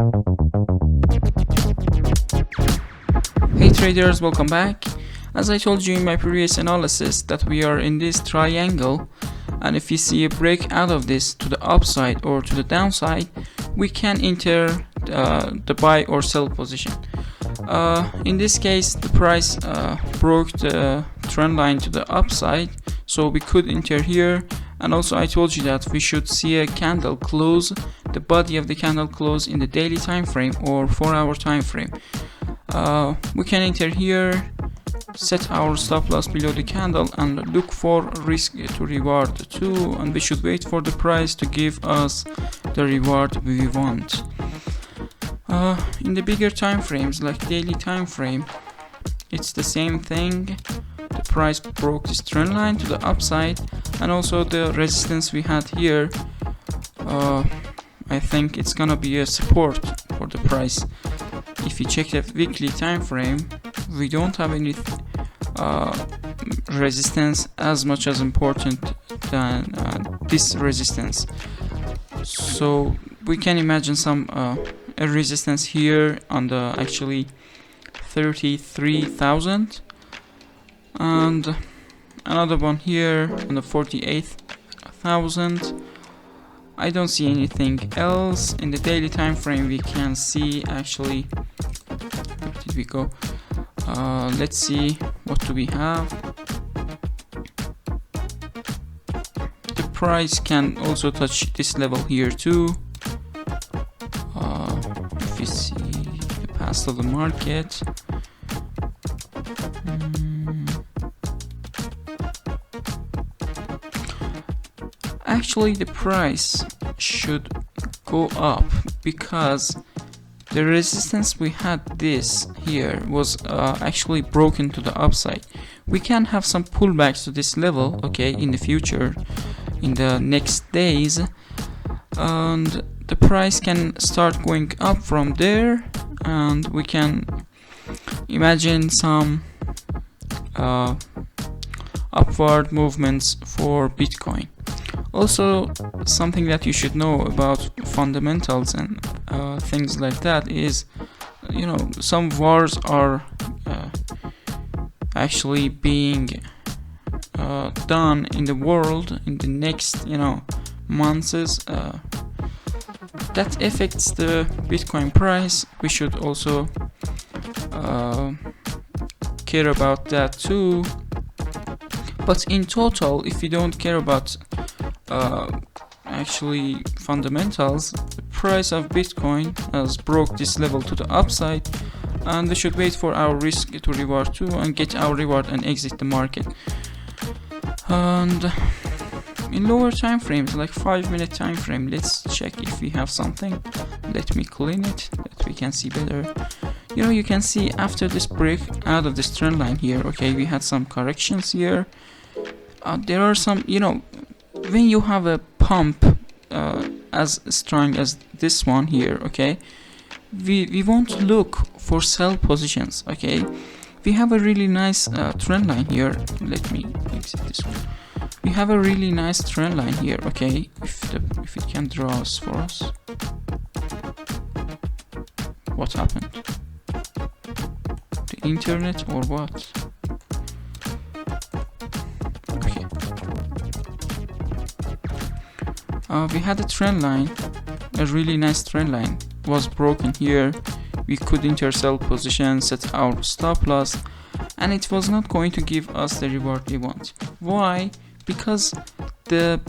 Hey traders, welcome back. As I told you in my previous analysis that we are in this triangle, and if we see a break out of this to the upside or to the downside, we can enter the buy or sell position. In this case, the price broke the trend line to the upside, so we could enter here. And also I told you that we should see a candle close, the body of the candle close in the daily time frame or 4-hour time frame. We can enter here, set our stop loss below the candle and look for risk to reward too, and we should wait for the price to give us the reward we want. In the bigger time frames like daily time frame, it's the same thing. The price broke this trend line to the upside, and also the resistance we had here, I think it's gonna be a support for the price. If you check the weekly time frame, we don't have any resistance as much as important than this resistance. So we can imagine some a resistance here on the actually 33,000, and another one here on the 48,000. I don't see anything else. In the daily time frame we can see actually, where did we go? Let's see, what do we have? The price can also touch this level here too. If you see the past of the market, actually the price should go up because the resistance we had this here was actually broken to the upside. We can have some pullbacks to this level, okay, in the future, in the next days, and the price can start going up from there, and we can imagine some upward movements for Bitcoin. Also, something that you should know about fundamentals and things like that is, you know, some wars are actually being done in the world in the next, you know, months. That affects the Bitcoin price. We should also care about that too. But in total, if you don't care about actually fundamentals, the price of Bitcoin has broke this level to the upside, and we should wait for our risk to reward too and get our reward and exit the market. And in lower time frames like 5-minute time frame, let's check if we have something. Let me clean it that we can see better. You know, you can see after this break out of this trend line here, okay, we had some corrections here. There are some, you know, when you have a pump as strong as this one here, okay, we won't look for sell positions, okay. We have a really nice trend line here. Let me exit this one. We have a really nice trend line here, okay, if it can draw us for us. What happened? The internet or what? We had a trend line, a really nice trend line was broken here. We could enter sell position, set our stop loss, and it was not going to give us the reward we want. Why? Because the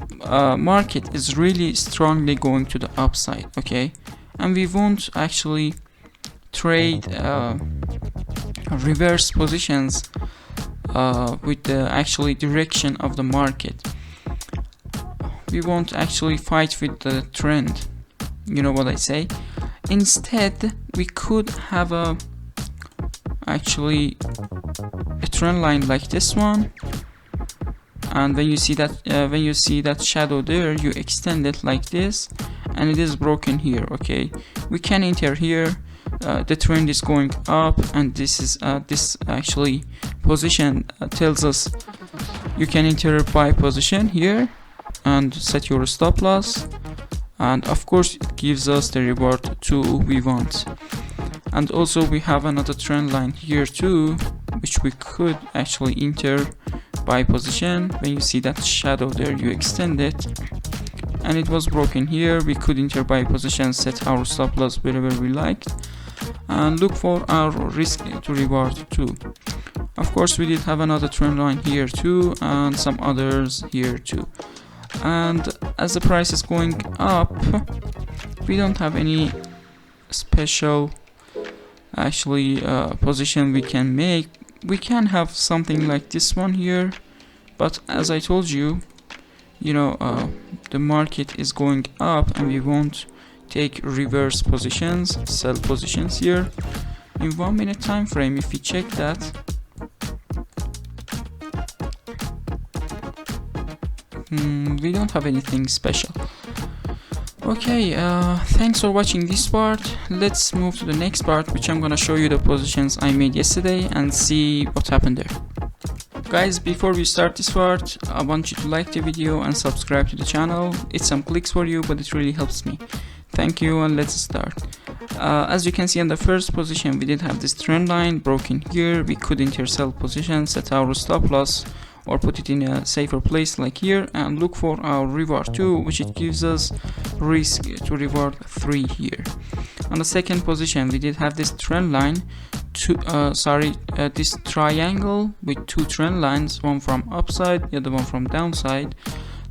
market is really strongly going to the upside, okay, and we won't actually trade reverse positions with the actually direction of the market. We won't actually fight with the trend, you know what I say. Instead, we could have actually a trend line like this one, and when you see that shadow there, you extend it like this, and it is broken here, okay. We can enter here. The trend is going up, and this is this actually position tells us you can enter a buy position here and set your stop loss, and of course it gives us the reward 2 we want. And also we have another trend line here too, which we could actually enter buy position. When you see that shadow there, you extend it and it was broken here. We could enter buy position, set our stop loss wherever we liked, and look for our risk to reward too. Of course we did have another trend line here too, and some others here too. And as the price is going up, we don't have any special actually position we can make. We can have something like this one here, but as I told you, the market is going up and we won't take reverse positions, sell positions here. In 1 minute time frame, if we check that, we don't have anything special. Okay, thanks for watching this part. Let's move to the next part, which I'm gonna show you the positions I made yesterday and see what happened there. Guys, before we start this part, I want you to like the video and subscribe to the channel. It's some clicks for you, but it really helps me. Thank you, and let's start. As you can see, in the first position we did have this trend line broken here. We could enter sell position, set our stop loss, or put it in a safer place like here, and look for our reward 2, which it gives us risk to reward 3 here. On the second position we did have this trend line, this triangle with 2 trend lines, one from upside, the other one from downside.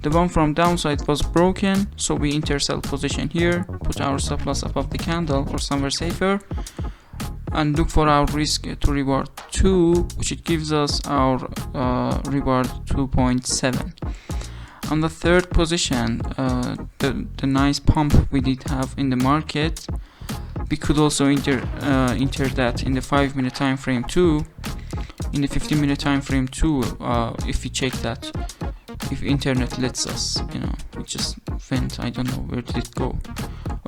The one from downside was broken, so we enter sell position here, put our stop loss above the candle or somewhere safer, and look for our risk to reward 2, which it gives us our reward 2.7. On the third position, the nice pump we did have in the market, we could also enter that in the 5 minute time frame too, in the 15 minute time frame too, if we check that, if internet lets us. It just went, I don't know, where did it go?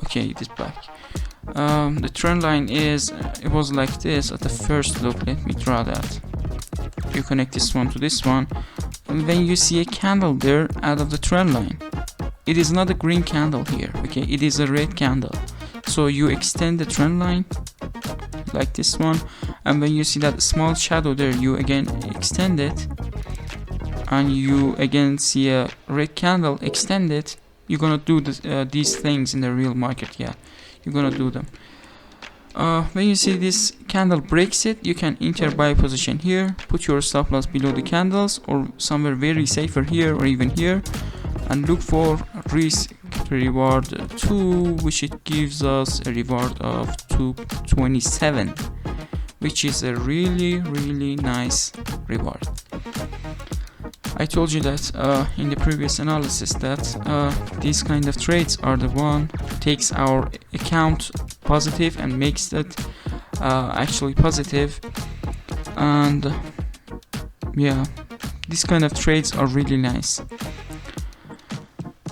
Okay, it is back. The trend line it was like this at the first look. Let me draw that. You connect this one to this one, and when you see a candle there out of the trend line, it is not a green candle here, okay, it is a red candle. So you extend the trend line like this one, and when you see that small shadow there, you again extend it, and you again see a red candle, extend it. You're gonna do these things in the real market. Yeah, you're gonna do them. When you see this candle breaks it, you can enter buy position here, put your stop loss below the candles or somewhere very safer here or even here, and look for risk to reward 2, which it gives us a reward of 227, which is a really nice reward. I told you that in the previous analysis that these kind of trades are the one takes our account positive and makes it actually positive. And yeah, these kind of trades are really nice.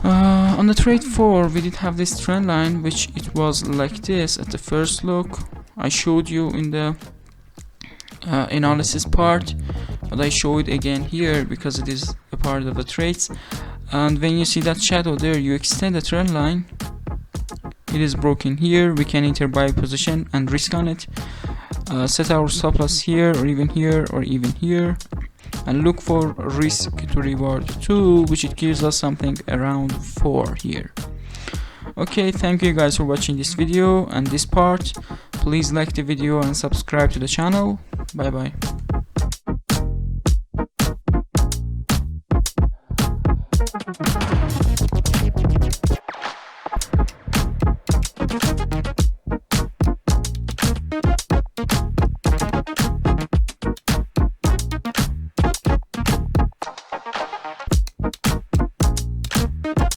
On the trade 4 we did have this trend line, which it was like this at the first look. I showed you in the analysis part, but I show it again here because it is a part of the trades. And when you see that shadow there, you extend the trend line, it is broken here. We can enter buy position and risk on it, set our stop loss here or even here or even here, and look for risk to reward 2, which it gives us something around 4 here. Okay, thank you guys for watching this video and this part. Please like the video and subscribe to the channel. Bye bye.